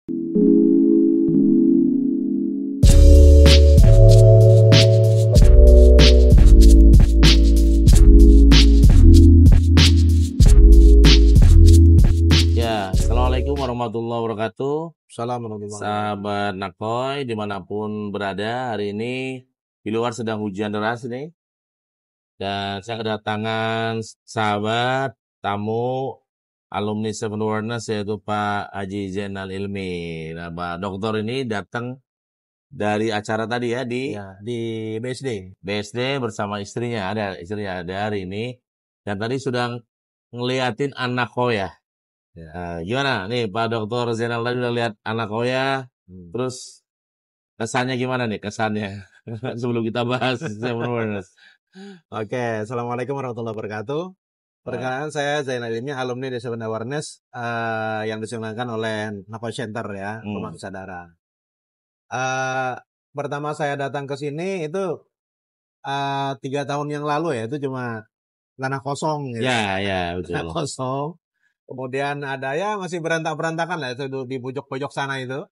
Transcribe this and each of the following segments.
Ya, Assalamualaikum warahmatullahi wabarakatuh. Assalamualaikum. Sahabat Nakoy, dimanapun berada hari ini, di luar sedang hujan deras nih. Dan saya kedatangan sahabat, tamu, alumni Seven Wonders yaitu Pak Haji Zainal Ilmi. Nah, Pak Dokter ini datang dari acara tadi ya di Ya, di BSD bersama istrinya. Istrinya ada hari ini. Dan tadi sudah ngeliatin anak Koya. Ya. Gimana nih Pak Dokter Zainal tadi udah lihat anak Koya, terus kesannya gimana nih kesannya sebelum kita bahas Seven Wonders? Oke, Assalamualaikum warahmatullahi wabarakatuh. Perkenalkan saya Zainal Ilmi, alumni di Seven Awareness yang diselenggarakan oleh Nakoy Center ya, Rumah Kesadaran. Pertama saya datang ke sini itu 3 tahun yang lalu ya, itu cuma tanah kosong gitu. Ya, betul. Tanah kosong. Kemudian ada ya masih berantak-berantakan lah itu di pojok-pojok sana itu.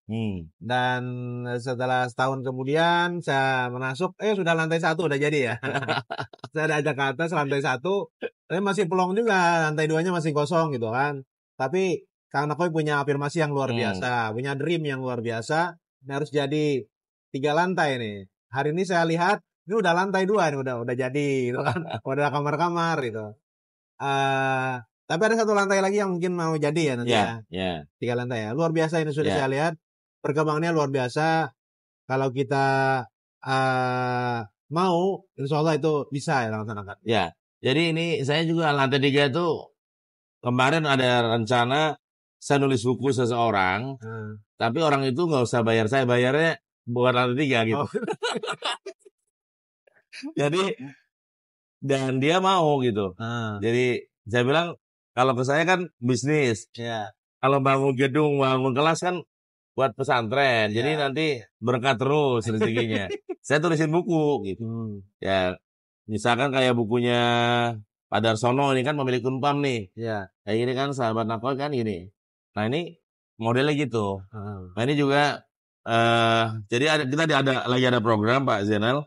Dan setelah setahun kemudian saya masuk, sudah lantai 1 udah jadi ya. Saya ajak ke atas lantai 1, tapi masih pelong juga, lantai 2-nya masih kosong gitu kan. Tapi Kang Nakoy punya afirmasi yang luar biasa, punya dream yang luar biasa. Ini harus jadi 3 lantai nih. Hari ini saya lihat ini udah lantai 2 nih, udah jadi gitu kan. Udah kamar-kamar gitu. Tapi ada 1 lantai lagi yang mungkin mau jadi ya nanti ya. 3 lantai ya. Luar biasa ini sudah saya lihat. Perkembangannya luar biasa. Kalau kita mau, insya Allah itu bisa ya laksanakan. Ya, jadi ini saya juga lantai 3 itu kemarin ada rencana saya nulis buku seseorang, tapi orang itu nggak usah bayar saya, bayarnya buat lantai 3 gitu. Jadi dan dia mau gitu. Jadi saya bilang kalau ke saya kan bisnis. Kalau bangun gedung, bangun kelas kan buat pesantren. Jadi nanti berkah terus rezekinya. Saya tulisin buku gitu. Ya, misalkan kayak bukunya Pak Darsono ini kan pemilik Unpam nih. Kayak gini kan sahabat Nakoy kan gini. Nah ini modelnya gitu. Nah ini juga jadi kita lagi ada program Pak Zainal.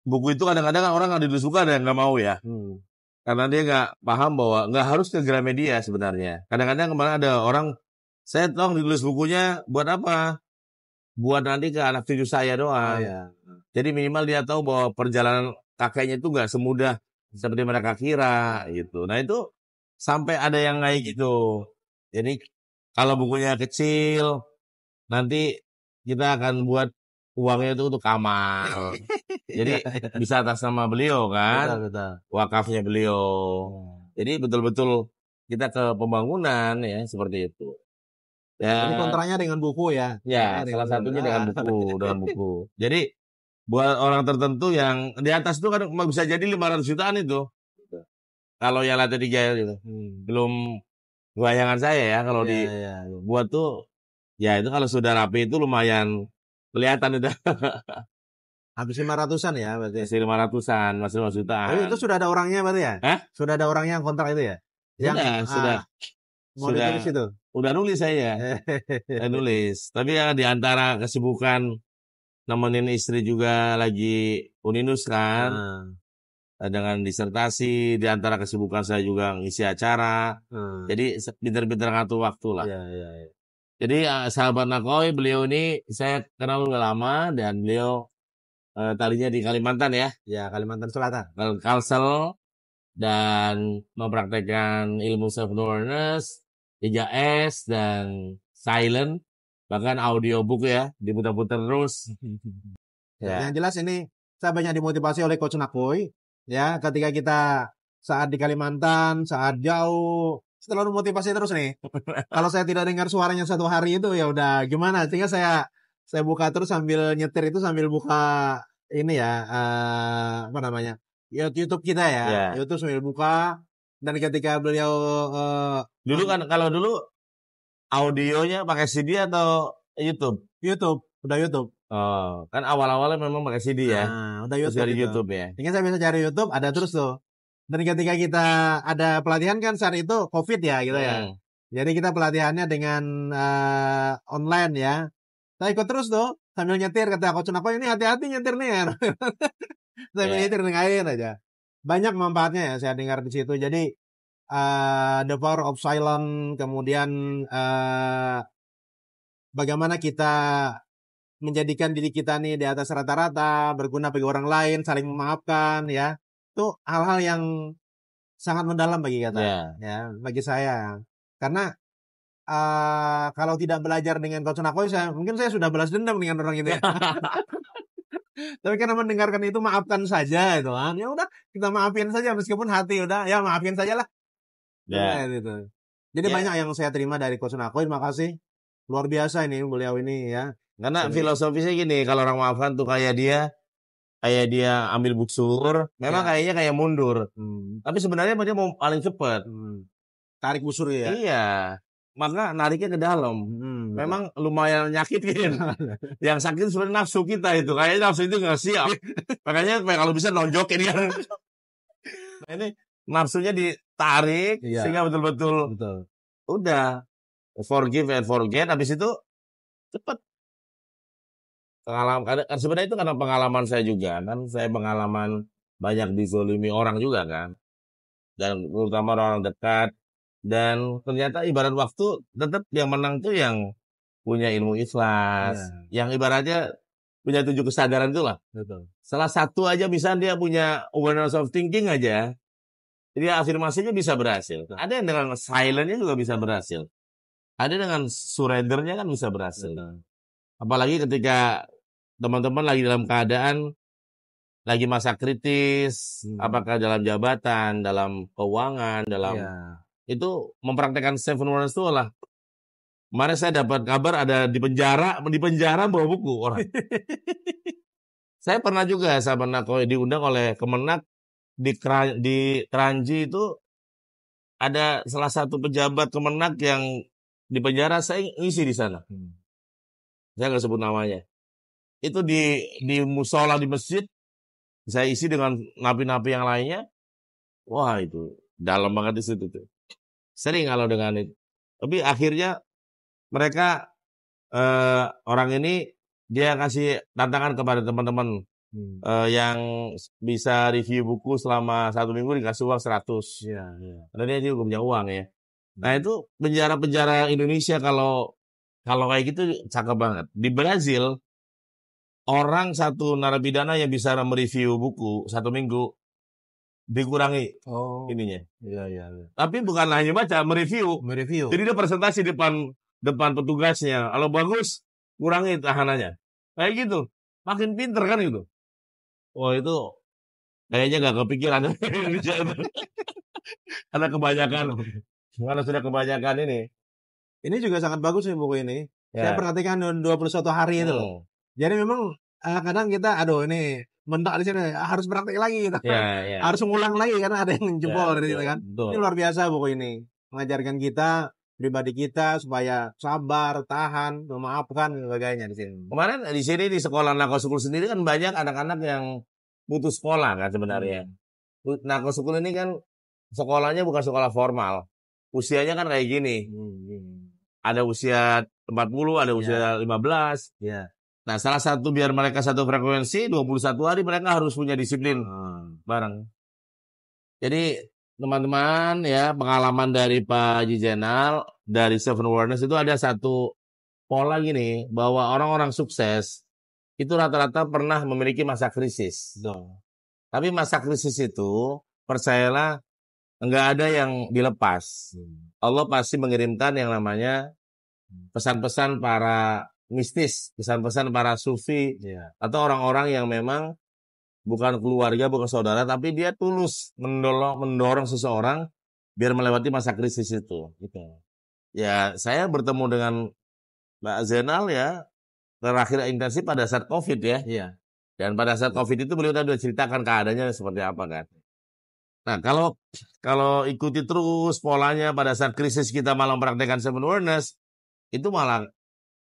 Buku itu kadang-kadang orang nggak ditulis buku ada yang nggak mau ya. Karena dia nggak paham bahwa nggak harus ke Gramedia sebenarnya. Kadang-kadang kemarin ada orang, saya tolong ditulis bukunya buat apa? Buat nanti ke anak cucu saya doang. Jadi minimal dia tahu bahwa perjalanan kakeknya itu nggak semudah seperti mereka kira gitu. Nah itu sampai ada yang kayak gitu. Jadi kalau bukunya kecil, nanti kita akan buat uangnya itu untuk amal. Jadi bisa atas nama beliau kan, wakafnya beliau. Jadi betul-betul kita ke pembangunan ya seperti itu. Jadi kontraknya dengan buku ya? Ya, salah satunya dengan buku. Jadi buat orang tertentu yang di atas itu kan bisa jadi 500 jutaan itu. Kalau yang lantai 3 gitu. Belum bayangan saya ya kalau dibuat tuh, ya itu kalau sudah rapi itu lumayan kelihatan itu. Habis 500-an ya berarti. Masih 500-an, masih 5 jutaan. Tapi itu sudah ada orangnya berarti ya? Sudah ada orangnya yang kontrak itu ya? Sudah. Mau ditulis itu? Udah nulis saya. Saya nulis. Tapi ya di antara kesibukan nemenin istri juga lagi Uninus kan. Dengan disertasi, di antara kesibukan saya juga ngisi acara. Jadi pinter-pinter ngatur waktu lah. Jadi sahabat Nakoy, beliau ini saya kenal udah lama dan beliau tadinya di Kalimantan ya. Ya, Kalimantan Selatan. Kalsel dan mempraktekkan ilmu self-awareness, 3S dan silent, bahkan audiobook ya, diputar-putar terus. Yang jelas ini saya banyak dimotivasi oleh Coach Nakoy ya, ketika kita saat di Kalimantan, saat jauh, selalu motivasi terus nih. Kalau saya tidak dengar suaranya satu hari itu ya udah gimana, sehingga saya buka terus sambil nyetir itu sambil buka ini ya apa namanya YouTube kita ya, YouTube sambil buka. Dan ketika beliau dulu kan kalau dulu audionya pakai CD atau YouTube udah YouTube. Oh, kan awal-awalnya memang pakai CD ya. Udah YouTube dari YouTube ya. Sehingga saya bisa cari YouTube ada terus tuh. Dan ketika kita ada pelatihan kan saat itu COVID ya gitu ya. Jadi kita pelatihannya dengan online ya. Saya ikut terus tuh sambil nyetir, kata Coach Nako ini hati-hati nyetir nih ya. Sambil nyetir dengerin aja. Banyak manfaatnya ya saya dengar di situ. Jadi the power of silence, kemudian bagaimana kita menjadikan diri kita nih di atas rata-rata, berguna bagi orang lain, saling memaafkan ya. Itu hal-hal yang sangat mendalam bagi kita ya, bagi saya. Karena kalau tidak belajar dengan Coach Nakoy, mungkin saya sudah balas dendam dengan orang itu ya. Tapi karena mendengarkan itu maafkan saja itu kan. Ya udah kita maafin saja meskipun hati udah ya maafin saja lah. Gitu. Jadi banyak yang saya terima dari Coach Nakoy. Terima kasih. Luar biasa ini beliau ini ya. Karena filosofisnya gini, kalau orang maafkan tuh kayak dia ambil busur, memang kayaknya kayak mundur. Tapi sebenarnya dia mau paling cepat. Tarik busur ya. Iya. Maka nariknya ke dalam. Memang lumayan nyakitin. Yang sakit sebenarnya nafsu kita itu. Kayaknya nafsu itu nggak siap. Makanya kalau bisa nonjokin kan. Nah ini nafsunya ditarik sehingga betul-betul udah forgive and forget. Habis itu cepet. Pengalaman kan sebenarnya itu karena pengalaman saya juga kan. Saya pengalaman banyak dizolimi orang juga kan. Dan terutama orang dekat. Dan ternyata ibarat waktu tetap yang menang tuh yang punya ilmu ikhlas, yang ibaratnya punya 7 kesadaran itulah. Betul. Salah satu aja misalnya dia punya awareness of thinking aja, jadi afirmasinya bisa berhasil. Ada yang dengan silentnya juga bisa berhasil. Ada dengan surrendernya kan bisa berhasil. Apalagi ketika teman-teman lagi dalam keadaan lagi masa kritis, apakah dalam jabatan, dalam keuangan, dalam itu mempraktekkan seven wonders itu lah. Kemarin saya dapat kabar ada di penjara bawa buku orang. Saya pernah juga diundang oleh Kemenak di Kranji itu ada salah satu pejabat Kemenak yang di penjara, saya ngisi di sana. Saya nggak sebut namanya. Itu di musola di masjid saya isi dengan napi-napi yang lainnya. Wah itu dalam banget di situ tuh. Sering kalau dengan itu. Tapi akhirnya mereka orang ini dia kasih tantangan kepada teman-teman yang bisa review buku selama 1 minggu dikasih uang 100. Karena dia juga punya uang ya. Nah itu penjara-penjara Indonesia kalau kayak gitu cakep banget. Di Brazil orang satu narapidana yang bisa mereview buku 1 minggu dikurangi ininya. Iya. Tapi bukan hanya baca, mereview. Jadi dia presentasi depan petugasnya. Kalau bagus, kurangi tahanannya. Kayak gitu. Makin pinter kan gitu. Oh itu kayaknya nggak kepikiran Indonesia itu. Karena sudah kebanyakan ini. Ini juga sangat bagus nih buku ini. Saya perhatikan 21 hari itu loh. Jadi memang kadang kita ini mentok di sini harus praktek lagi gitu. Harus mengulang lagi karena ada yang jebol dari situ kan. Ini luar biasa buku ini. Mengajarkan kita pribadi kita supaya sabar, tahan, memaafkan dan sebagainya di sini. Kemarin di sini di sekolah Nako School sendiri kan banyak anak-anak yang putus sekolah kan sebenarnya. Nako School ini kan sekolahnya bukan sekolah formal. Usianya kan kayak gini. Ada usia 40, ada usia 15. Nah, salah satu biar mereka satu frekuensi 21 hari mereka harus punya disiplin bareng. Jadi teman-teman ya, pengalaman dari Pak Haji Zainal dari Seven Awareness itu ada satu pola gini, bahwa orang-orang sukses itu rata-rata pernah memiliki masa krisis. Tapi masa krisis itu percayalah enggak ada yang dilepas. Allah pasti mengirimkan yang namanya pesan-pesan para mistis, pesan-pesan para sufi atau orang-orang yang memang bukan keluarga, bukan saudara, tapi dia tulus mendorong seseorang biar melewati masa krisis itu. Gitu. Ya, saya bertemu dengan Mbak Zainal ya terakhir intensif pada saat COVID ya. Dan pada saat COVID itu beliau sudah ceritakan keadaannya seperti apa kan. Nah, kalau ikuti terus polanya pada saat krisis kita malah mempraktekkan Seven Awareness, itu malah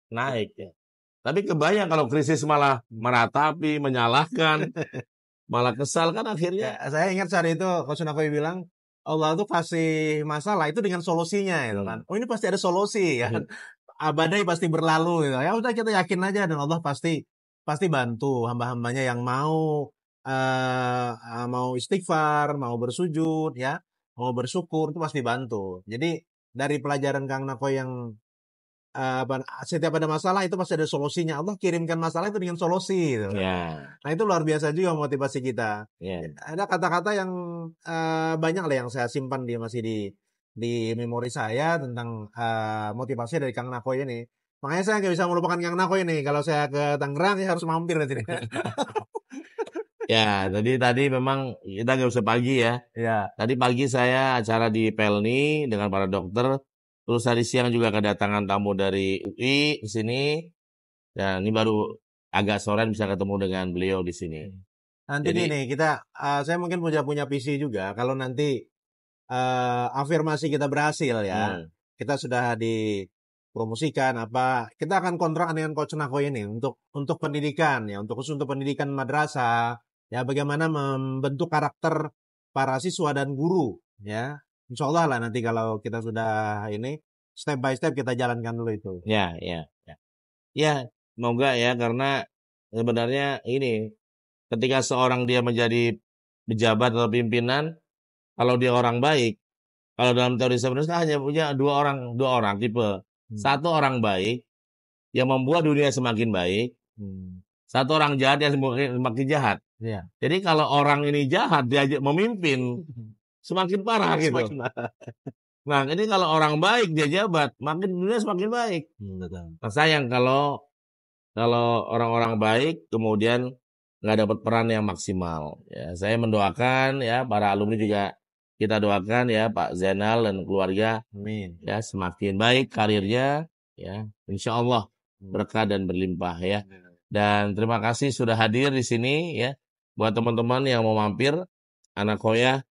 naik ya. Tapi kebayang kalau krisis malah meratapi, menyalahkan, malah kesal kan akhirnya. Saya ingat saat itu Coach Nakoy bilang, Allah tuh kasih masalah itu dengan solusinya gitu kan. Oh ini pasti ada solusi kan. Badai pasti berlalu gitu. Ya udah kita yakin aja dan Allah pasti bantu hamba-hambanya yang mau istighfar, mau bersujud ya, mau bersyukur itu pasti bantu. Jadi dari pelajaran Kang Nako yang setiap ada masalah itu pasti ada solusinya. Allah kirimkan masalah itu dengan solusi gitu. Nah itu luar biasa juga motivasi kita. Ada kata-kata yang banyak lah yang saya simpan masih di memori saya tentang motivasi dari Kang Nakoy ini. Makanya saya nggak bisa melupakan Kang Nakoy ini. Kalau saya ke Tangerang saya harus mampir di sini. Ya, tadi memang kita nggak usah pagi ya. Tadi pagi saya acara di Pelni dengan para dokter. Terus tadi siang juga kedatangan tamu dari UI di sini. Dan ini baru agak sore bisa ketemu dengan beliau di sini. Nanti gini, saya mungkin punya visi juga. Kalau nanti afirmasi kita berhasil ya, kita sudah dipromosikan kita akan kontrak dengan Coach Nako ini untuk pendidikan ya, khusus untuk pendidikan madrasah ya, bagaimana membentuk karakter para siswa dan guru ya. Insya Allah lah nanti kalau kita sudah ini step by step kita jalankan dulu itu. Ya, semoga ya, karena sebenarnya ini ketika seorang dia menjadi pejabat atau pimpinan, kalau dia orang baik, kalau dalam teori sebenarnya hanya punya dua orang tipe. Satu orang baik yang membuat dunia semakin baik, satu orang jahat yang semakin jahat. Jadi kalau orang ini jahat diajak memimpin, semakin parah gitu. Nah, ini kalau orang baik dia jabat, makin dunia semakin baik. Nah, sayang kalau orang-orang baik kemudian nggak dapat peran yang maksimal. Ya, saya mendoakan ya para alumni juga kita doakan ya Pak Zainal dan keluarga, amin. Ya semakin baik karirnya, ya insya Allah berkah dan berlimpah ya. Dan terima kasih sudah hadir di sini ya. Buat teman-teman yang mau mampir, anak Koya,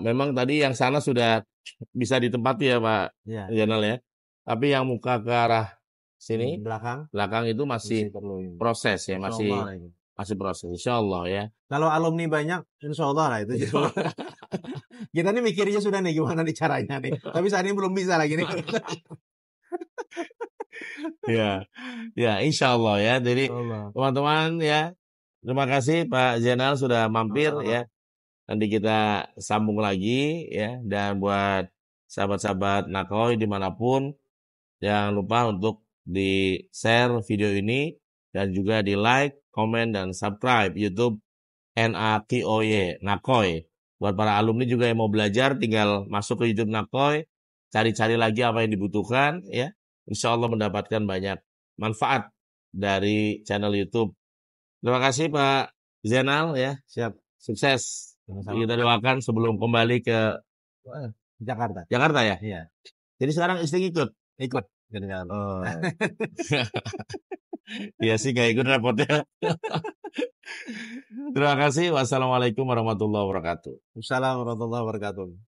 memang tadi yang sana sudah bisa ditempati ya Pak Zainal ya. Tapi yang muka ke arah sini belakang itu masih proses ya, masih proses, insya Allah ya. Kalau alumni banyak, insya Allah lah itu. Kita nih mikirnya sudah nih gimana nih caranya nih, tapi saat ini belum bisa lagi nih. ya insya Allah ya. Jadi teman-teman ya, terima kasih Pak Zainal sudah mampir ya. Nanti kita sambung lagi ya. Dan buat sahabat-sahabat Nakoy dimanapun, jangan lupa untuk di-share video ini dan juga di-like, komen, dan subscribe YouTube NAKOY, Nakoy. Buat para alumni juga yang mau belajar, tinggal masuk ke YouTube Nakoy, cari-cari lagi apa yang dibutuhkan, ya. Insya Allah mendapatkan banyak manfaat dari channel YouTube. Terima kasih Pak Zainal ya. Siap. Sukses. Kita doakan sebelum kembali ke Jakarta. Jakarta ya? Iya. Jadi sekarang istri ikut? Oh. Iya sih gak ikut repotnya. Terima kasih. Wassalamualaikum warahmatullahi wabarakatuh. Wassalamualaikum warahmatullahi wabarakatuh.